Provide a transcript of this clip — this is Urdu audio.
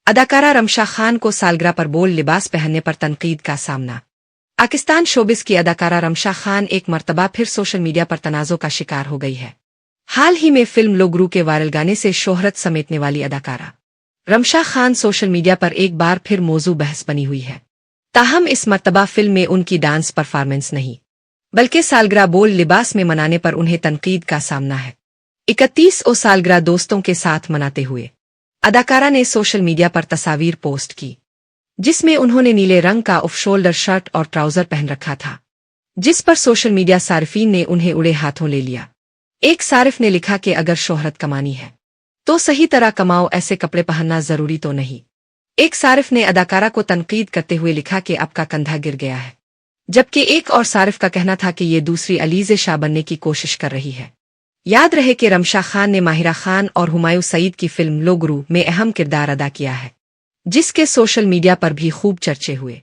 اداکارہ رمشا خان کو سالگرہ پر بول لباس پہننے پر تنقید کا سامنا۔ پاکستان شوبز کی اداکارہ رمشا خان ایک مرتبہ پھر سوشل میڈیا پر تنازع کا شکار ہو گئی ہے۔ حال ہی میں فلم لوگرو کے وائرل گانے سے شہرت سمیٹنے والی اداکارہ رمشا خان سوشل میڈیا پر ایک بار پھر موضوع بحث بنی ہوئی ہے۔ تاہم اس مرتبہ فلم میں ان کی ڈانس پرفارمنس نہیں بلکہ سالگرہ بول لباس میں منانے پر انہیں تنقید کا سامنا ہے۔ 31 سالگرہ دوستوں کے ساتھ مناتے ہوئے اداکارہ نے سوشل میڈیا پر تصاویر پوسٹ کی جس میں انہوں نے نیلے رنگ کا آف شولڈر شرٹ اور ٹراؤزر پہن رکھا تھا، جس پر سوشل میڈیا صارفین نے انہیں اڑے ہاتھوں لے لیا۔ ایک صارف نے لکھا کہ اگر شہرت کمانی ہے تو صحیح طرح کماؤ، ایسے کپڑے پہننا ضروری تو نہیں۔ ایک صارف نے اداکارہ کو تنقید کرتے ہوئے لکھا کہ اب کا کندھا گر گیا ہے، جبکہ ایک اور صارف کا کہنا تھا کہ یہ دوسری علیز شاہ بننے کی کوشش کر رہی ہے۔ یاد رہے کہ رمشا خان نے ماہرہ خان اور ہمایوں سعید کی فلم لوگرو میں اہم کردار ادا کیا ہے، جس کے سوشل میڈیا پر بھی خوب چرچے ہوئے۔